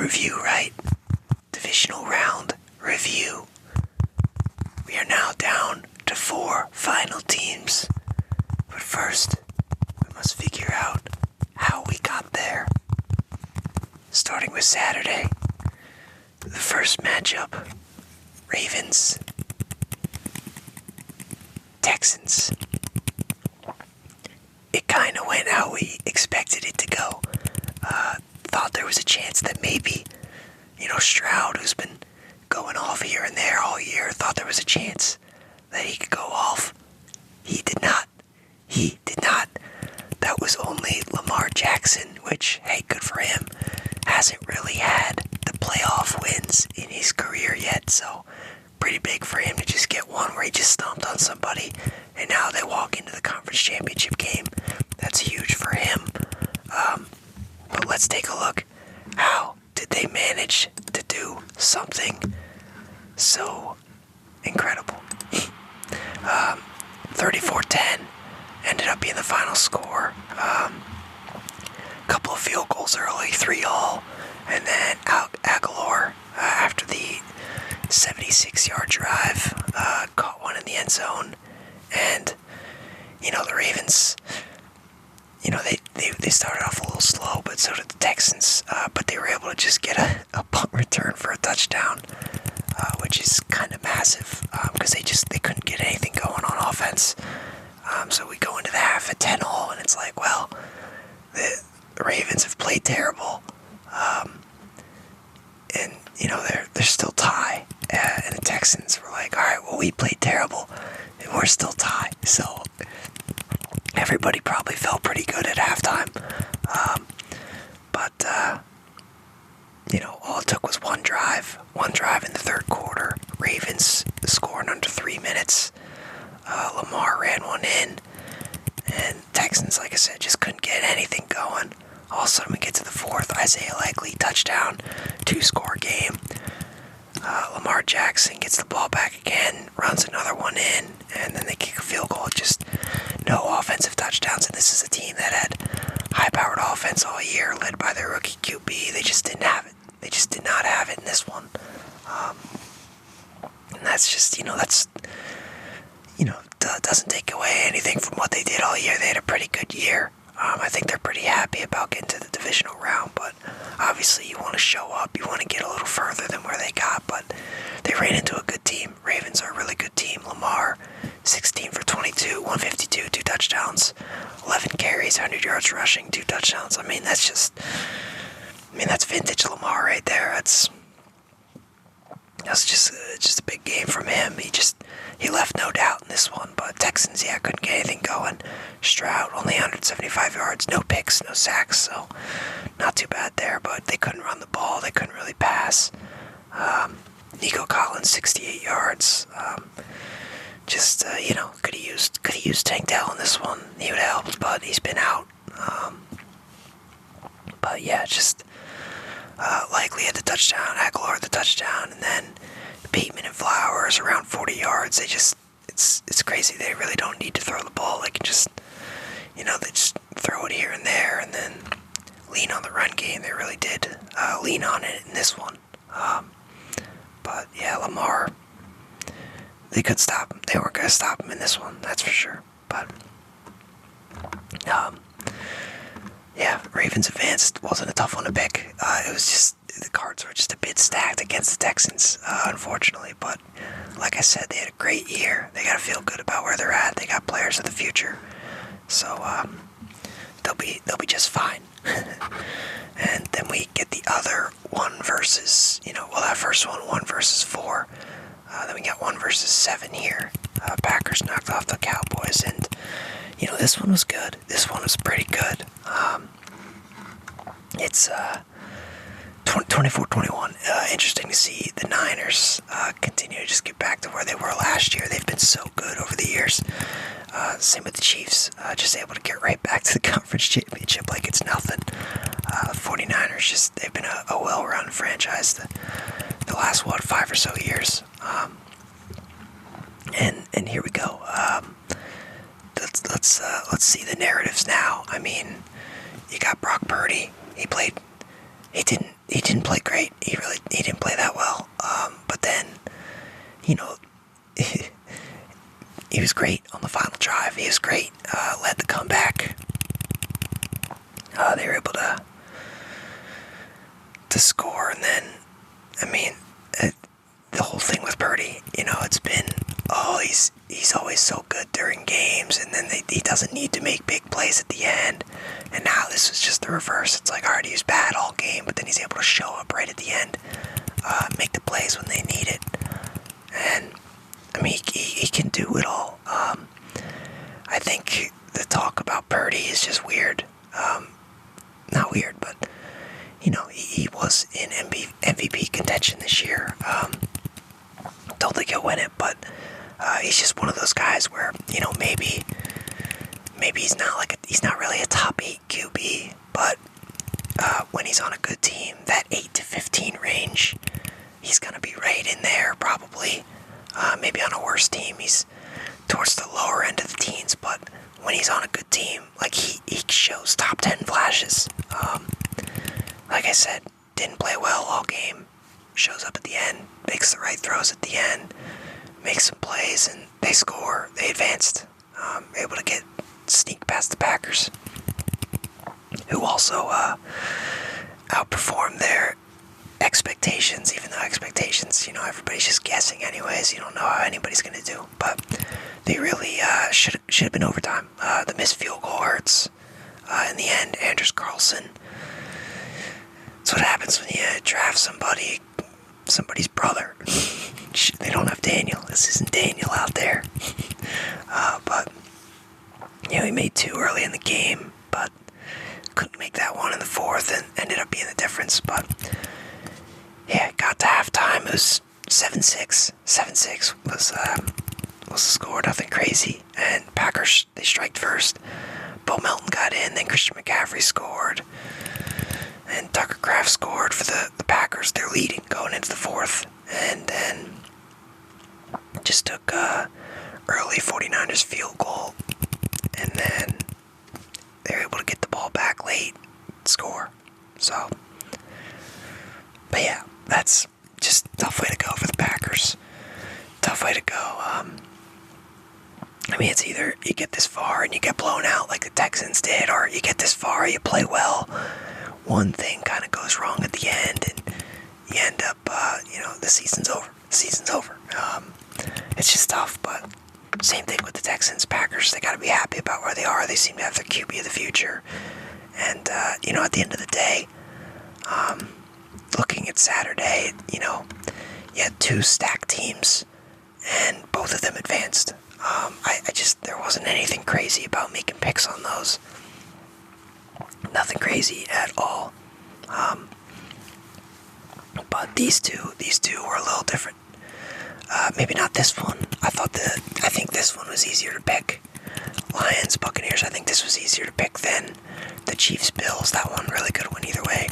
review, right? Divisional round review. We are now down to 4 final teams. But first, we must figure out how we got there. Starting with Saturday, the first matchup, Ravens, Texans. It kind of went how we expected it to go. Thought there was a chance that maybe, Stroud, who's been going off here and there all year, thought there was a chance that he could go off. He did not. That was only Lamar Jackson, which, hey, good for him. Hasn't really had the playoff wins in his career yet, so pretty big for him to just get one where he just stomped on somebody, and now they walk into the conference championship game. That's huge for him. But let's take a look. How did they manage to do something so incredible? 34-10 ended up being the final score. Couple of field goals early, 3-all, and then Aguilar, after the 76-yard drive, caught one in the end zone. And, the Ravens, they started off a little slow, but so did the Texans. But they were able to just get a punt return for a touchdown, which is kind of massive, because they couldn't get anything going on offense. So we go into the half at 10-all, and it's like, well, the Ravens have played terrible, and they're still tie, and the Texans were like, all right, well, we played terrible, and we're still tie. So everybody probably felt pretty good at halftime, but all it took was one drive in the third quarter. Ravens scored in under 3 minutes. Lamar ran one in, and Texans, like I said, just couldn't get anything going. All of a sudden, we get to the fourth. Isaiah Likely touchdown, 2-score game. Lamar Jackson gets the ball back again, runs another one in, and then they kick a field goal. Just no offensive touchdowns, and this is a team that had high-powered offense all year, led by their rookie QB. They just didn't have it. They just did not have it in this one. And that's just, doesn't take away anything from what they did all year. They had a pretty good year. I think they're pretty happy about getting to the divisional round, but obviously you want to show up. You want to get a little further than where they got, but they ran into a good team. Ravens are a really good team. Lamar, 16 for 22, 152, 2 touchdowns, 11 carries, 100 yards rushing, 2 touchdowns. That's vintage Lamar right there. That's just a big game from him. He left no doubt in this one, but Texans, couldn't get anything going. Stroud, only 175 yards, no picks, no sacks, so not too bad there, but they couldn't run the ball, they couldn't really pass. Nico Collins, 68 yards. Could have used Tank Dell in this one. He would have helped, but he's been out. Likely had the touchdown, Aguilar the touchdown, and then Bateman and Flowers around 40 yards. It's crazy. They really don't need to throw the ball. They can just, they just throw it here and there, and then lean on the run game. They really did lean on it in this one. Lamar, they could stop him. They weren't going to stop him in this one, that's for sure. But Ravens advanced. Wasn't a tough one to pick. It was just, the cards were just a bit stacked against the Texans, unfortunately. But like I said, they had a great year. They got to feel good about where they're at. They got players of the future, so they'll be just fine. And then we get the other 1 versus, that first one versus 4. Then we got 1 versus 7 here. Packers knocked off the Cowboys, and this one was good. This one was pretty good. It's 24-21. Interesting to see the Niners continue to just get back to where they were last year. They've been so good over the years. Same with the Chiefs. Just able to get right back to the conference championship like it's nothing. 49ers, they've been a well-rounded franchise the last, 5 or so years. And here we go. Let's see the narratives now. I mean, you got Brock Purdy. He he didn't play great. He didn't play that well. But then, you know, he was great on the final drive. He was great. Led the comeback. They were able to score, and then, I mean, the whole thing with Purdy, it's been, he's always so good during games, and then he doesn't need to make big plays at the end. And now this was just the reverse. It's like, already he was bad all game, but then he's able to show up right at the end, make the plays when they need it. And I mean, he can do it all. I think the talk about Purdy is just weird. Not weird, but he was in MVP contention this year. Don't think he'll win it, but he's just one of those guys where maybe he's not really a top 8 QB, but when he's on a good team, that 8 to 15 range, he's gonna be right in there probably. Maybe on a worse team, he's towards the lower end of the teens, but when he's on a good team, like he shows top 10 flashes. Like I said, didn't play well all game, shows up at the end, makes the right throws at the end, makes some plays, and they score. They advanced, able to sneak past the Packers, who also outperformed their expectations, even though expectations, everybody's just guessing anyways. You don't know how anybody's going to do, but they really should have been overtime. The missed field goal hurts. In the end, Anders Carlson. That's what happens when you draft somebody's brother. They don't have Daniel. This isn't Daniel out there. But he made 2 early in the game, but couldn't make that one in the 4th, and ended up being the difference. But yeah, got to halftime. It was 7-6. 7-6 was the score. Nothing crazy. And Packers, they striked first. Bo Melton got in. Then Christian McCaffrey scored. And Tucker Kraft scored for the Packers. They're leading going into the 4th. And then just took early 49ers field goal. And then they were able to get the ball back late. Score. So, but yeah, that's just a tough way to go for the Packers. Tough way to go. I mean, it's either you get this far and you get blown out like the Texans did, or you get this far, you play well, one thing kind of goes wrong at the end, and you end up, the season's over. The season's over. It's just tough, but same thing with the Texans. Packers, they got to be happy about where they are. They seem to have their QB of the future. And, at the end of the day, looking at Saturday, you had 2 stacked teams, and both of them advanced. There wasn't anything crazy about making picks on those. Nothing crazy at all. But these two were a little different. Maybe not this one. I think this one was easier to pick. Lions, Buccaneers, I think this was easier to pick than the Chiefs, Bills. That one really could have went either way.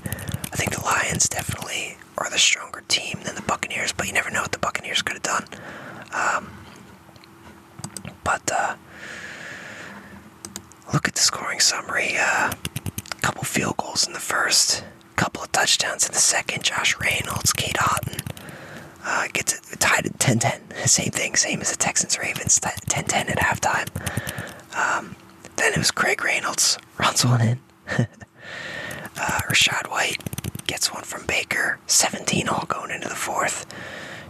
I think the Lions definitely are the stronger team than the Buccaneers, but you never know what the Buccaneers could have done. Look at the scoring summary. Couple field goals in the first, couple of touchdowns in the second. Josh Reynolds, Kate Otten gets it tied at 10-10. Same thing, same as the Texans-Ravens, 10-10 at halftime. Then it was Craig Reynolds, runs one in. Rashad White gets one from Baker, 17 all going into the 4th.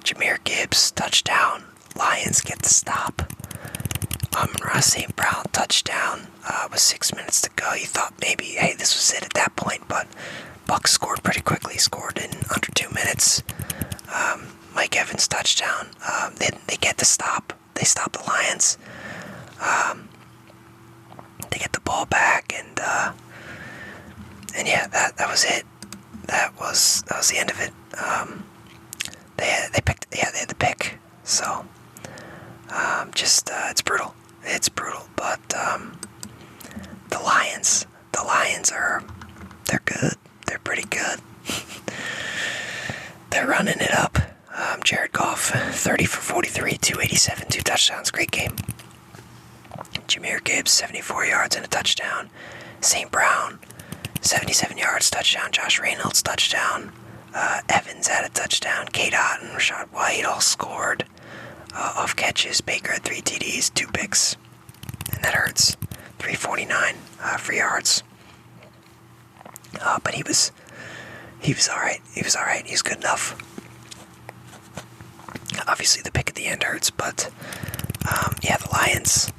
Jahmyr Gibbs, touchdown. Lions get the stop. Amon-Ra St. Brown, touchdown. With 6 minutes to go. You thought maybe, hey, this was it at that point, but Bucs scored pretty quickly. Scored in under 2 minutes. Mike Evans, touchdown. They get the stop. They stop the Lions. They get the ball back, and yeah, that was it. That was the end of it. They had the pick. So it's brutal. It's brutal, but the Lions they're good. They're pretty good. They're running it up. Jared Goff, 30 for 43, 287, 2 touchdowns. Great game. Jahmyr Gibbs, 74 yards and a touchdown. St. Brown, 77 yards, touchdown. Josh Reynolds, touchdown. Evans had a touchdown. Kate Otten, Rashad White all scored off catches. Baker had 3 TDs, 2 picks. And that hurts. 349 for yards. But he was alright. He was alright. He was good enough. Obviously, the pick at the end hurts, but the Lions.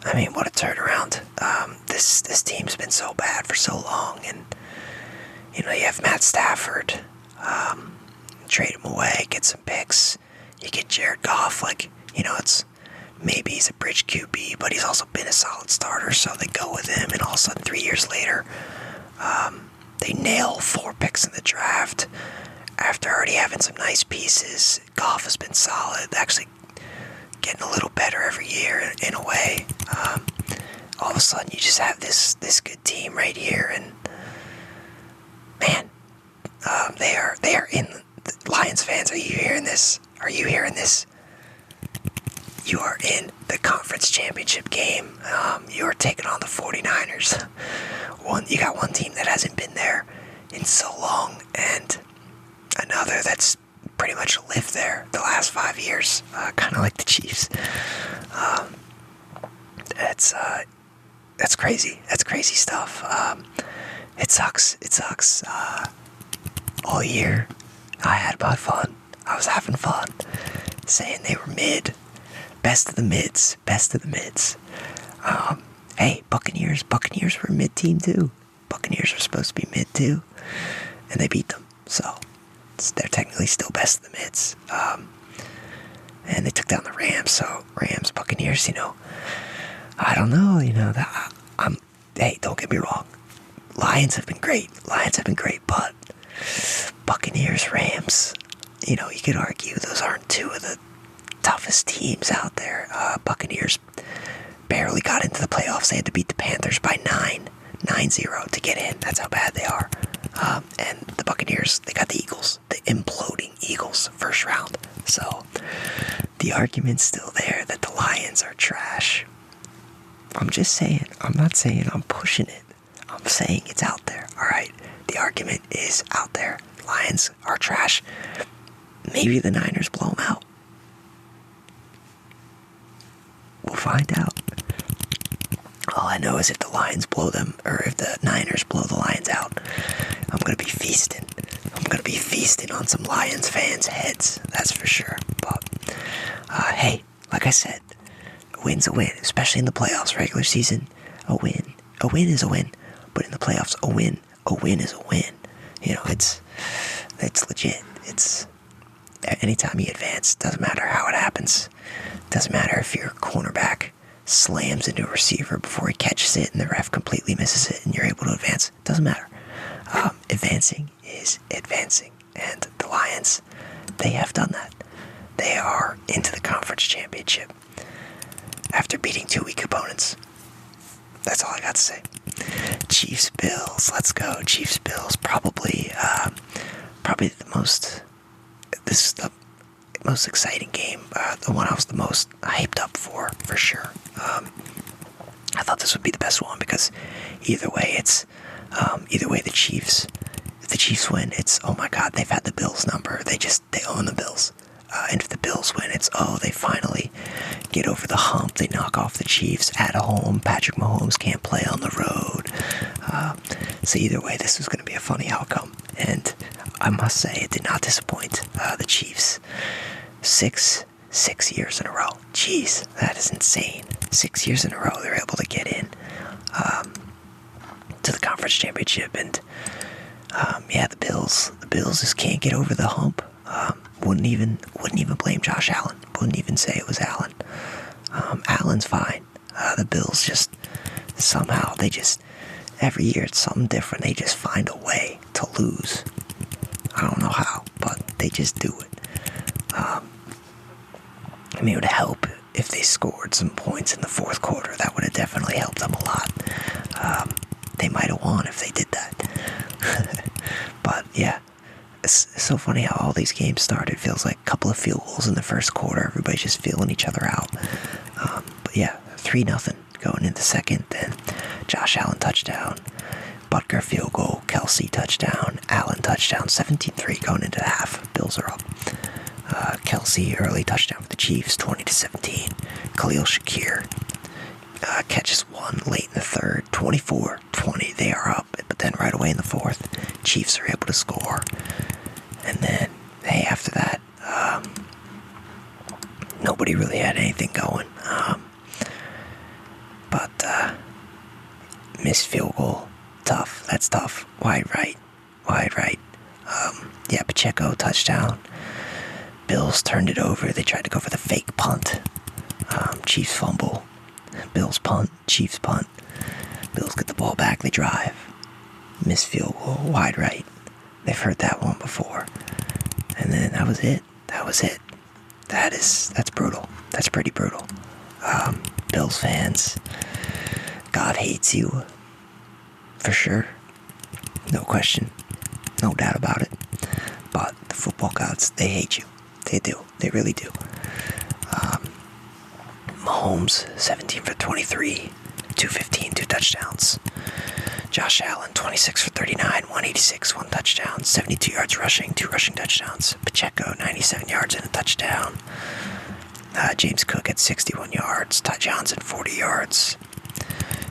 I mean, what a turnaround. This team's been so bad for so long, and you have Matt Stafford. Trade him away, get some picks. You get Jared Goff. It's maybe he's a bridge QB, but he's also been a solid starter, so they go with him. And all of a sudden, 3 years later, they nail 4 picks in the draft. After already having some nice pieces, Goff has been solid, actually getting a little better every year in a way. All of a sudden, you just have this good team right here, and man, they are in. Lions fans, are you hearing this? Are you hearing this? You are in the conference championship game. You are taking on the 49ers. You got one team that hasn't been there in so long, and another that's pretty much lived there the last 5 years, kind of like the Chiefs. That's crazy. That's crazy stuff. It sucks. It sucks. All year, I had my fun. I was having fun, saying they were mid, best of the mids. Hey, Buccaneers were a mid team too. Buccaneers were supposed to be mid too, and they beat them. So they're technically still best of the mids. And they took down the Rams. So Rams, Buccaneers, I don't know. Hey, don't get me wrong. Lions have been great, but Buccaneers, Rams, you could argue those aren't 2 of the toughest teams out there. Buccaneers barely got into the playoffs. They had to beat the Panthers by 9-0 to get in. That's how bad they are. And the Buccaneers, they got the Eagles, the imploding Eagles, first round. So the argument's still there that the Lions are trash. I'm just saying. I'm not saying I'm pushing it. I'm saying it's out there, alright? The argument is out there. Lions are trash. Maybe the Niners blow them out. We'll find out. All I know is if the Lions blow them, or if the Niners blow the Lions out, I'm going to be feasting. I'm going to be feasting on some Lions fans' heads, that's for sure. But, hey, like I said, a win's a win, especially in the playoffs. Regular season, a win is a win. But in the playoffs, a win is a win. It's legit. It's anytime you advance, doesn't matter how it happens. Doesn't matter if your cornerback slams into a receiver before he catches it and the ref completely misses it and you're able to advance. Doesn't matter. Advancing is advancing. And the Lions, they have done that. They are into the conference championship after beating 2 weak opponents. That's all I got to say. Chiefs Bills, let's go. Chiefs Bills, probably the most. This is the most exciting game. The one I was the most hyped up for sure. I thought this would be the best one because either way the Chiefs. If the Chiefs win, it's oh my God, they've had the Bills number. They own the Bills. And if the Bills win, it's they finally get over the hump. They knock off the Chiefs at home. Patrick Mahomes can't play on the road. So either way, this was going to be a funny outcome. And I must say, it did not disappoint. The Chiefs, six years in a row. Jeez, that is insane. 6 years in a row, they're able to get in to the conference championship. And the Bills just can't get over the hump. Wouldn't even blame Josh Allen. Wouldn't even say it was Allen. Allen's fine. The Bills just somehow every year it's something different. They just find a way to lose. I don't know how, but they just do it. It would help if they scored some points in the fourth quarter. That would have definitely helped them a lot. They might have won if they did that. But yeah. It's so funny how all these games started. It feels like a couple of field goals in the first quarter. Everybody's just feeling each other out. But yeah, 3-0 going into second. Then Josh Allen touchdown. Butker field goal, Kelsey touchdown, Allen touchdown, 17-3 going into the half. Bills are up. Kelsey early touchdown for the Chiefs, 20-17. Khalil Shakir catches one late in the third, 24-20. They are up, but then right away in the fourth, Chiefs are able to score. And then, hey, after that, nobody really had anything going. But missed field goal, tough. That's tough. Wide right. Yeah, Pacheco touchdown. Bills turned it over. They tried to go for the fake punt. Chiefs fumble. Bills punt. Chiefs punt. Bills get the ball back. They drive. Missed field goal. Wide right. They've heard that one before. And then that was it. That's brutal. That's pretty brutal. Bills fans, God hates you. For sure. No question. No doubt about it. But the football gods, they hate you. They do. They really do. Mahomes, 17 for 23, 215, 2 touchdowns. Josh Allen, 26 for 39, 186, 1 touchdown, 72 yards rushing, 2 rushing touchdowns. Pacheco, 97 yards and a touchdown. James Cook at 61 yards. Ty Johnson, 40 yards.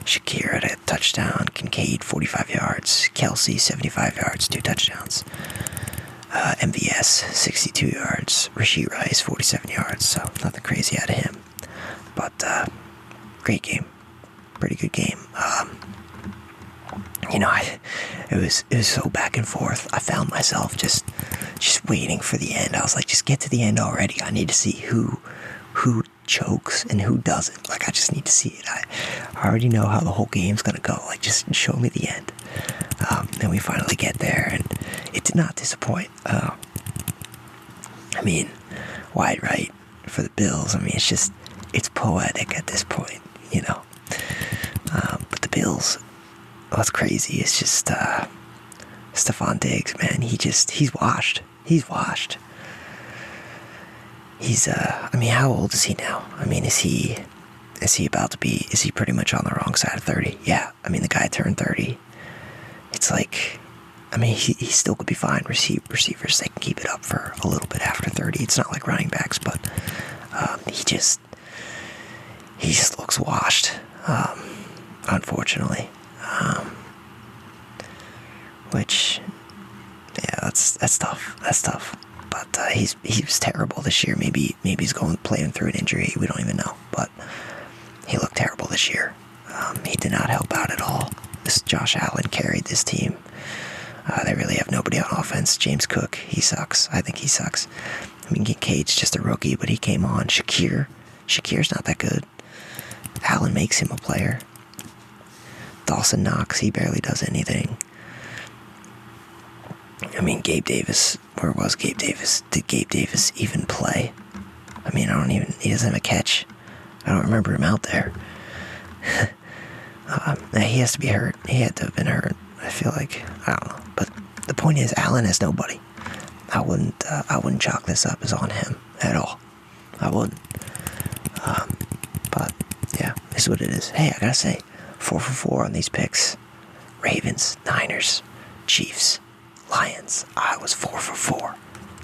Shakir at a touchdown. Kincaid, 45 yards. Kelsey, 75 yards, 2 touchdowns. MVS, 62 yards. Rashee Rice, 47 yards, so nothing crazy out of him. But, great game. Pretty good game. It was so back and forth. I found myself just waiting for the end. I was like, just get to the end already. I need to see who chokes and who doesn't. Like, I just need to see it. I already know how the whole game's gonna go. Like, just show me the end. And we finally get there, and it did not disappoint. Wide right for the Bills. It's poetic at this point, you know. But the Bills, what's crazy is just Stephon Diggs, man. He's washed. He's washed. He's how old is he now? Is he about to be, is he pretty much on the wrong side of 30? Yeah, the guy turned 30. It's like, he still could be fine. Receivers, they can keep it up for a little bit after 30. It's not like running backs, but he just looks washed, unfortunately. Which, yeah, that's tough. That's tough. But he was terrible this year. Maybe he's playing through an injury. We don't even know. But he looked terrible this year. He did not help out at all. This Josh Allen carried this team. They really have nobody on offense. James Cook, he sucks. I think he sucks. Kincaid's just a rookie, but he came on. Shakir's not that good. Allen makes him a player. Dawson Knox, he barely does anything. Gabe Davis, where was Gabe Davis? Did Gabe Davis even play? He doesn't have a catch. I don't remember him out there. He has to be hurt. He had to have been hurt. I feel like, I don't know. But the point is, Allen has nobody. I wouldn't chalk this up as on him at all. I wouldn't. But yeah, this is what it is. Hey, I gotta say, 4 for 4 on these picks. Ravens, Niners, Chiefs, Lions. I was 4 for 4.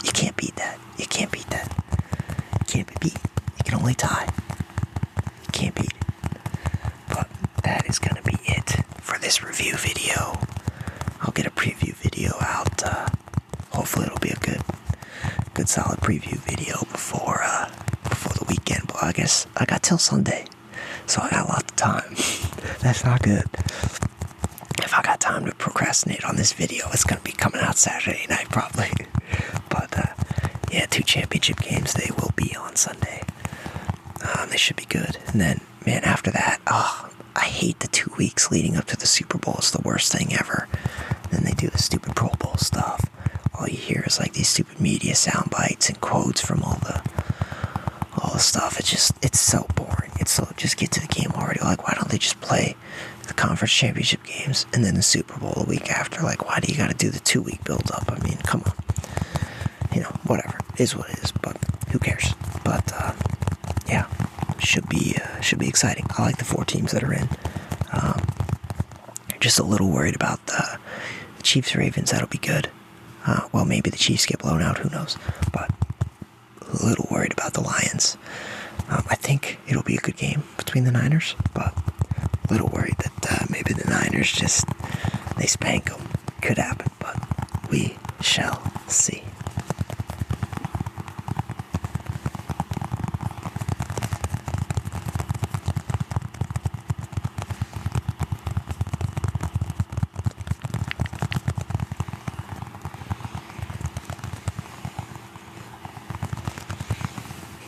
You can't beat that. You can't beat that. You can't be beat. You can only tie. You can't beat it. But that is gonna be it for this review video. I'll get a preview video out. Hopefully it'll be a good solid preview video before the weekend. But I guess I got till Sunday, so I got a lot of time. That's not good. If I got time to procrastinate on this video, it's gonna be coming out Saturday night probably. But yeah, 2 championship games. They will be on Sunday. They should be good. And then, man, after that, I hate the 2 weeks leading up to the Super Bowl. It's the worst thing ever. Then they do the stupid Pro Bowl stuff. All you hear is like these stupid media sound bites and quotes from all the stuff. It's so boring. Just get to the game already. Like, why don't they just play the conference championship games and then the Super Bowl the week after? Like, why do you got to do the 2-week build up? Come on. Whatever. It is what it is, but who cares? But yeah, should be exciting. I like the 4 teams that are in. just a little worried about the Chiefs-Ravens. That'll be good. Well, maybe the Chiefs get blown out, who knows. But a little worried about the Lions. I think it'll be a good game between the Niners, but a little worried that maybe the Niners they spank them. Could happen, but we shall see.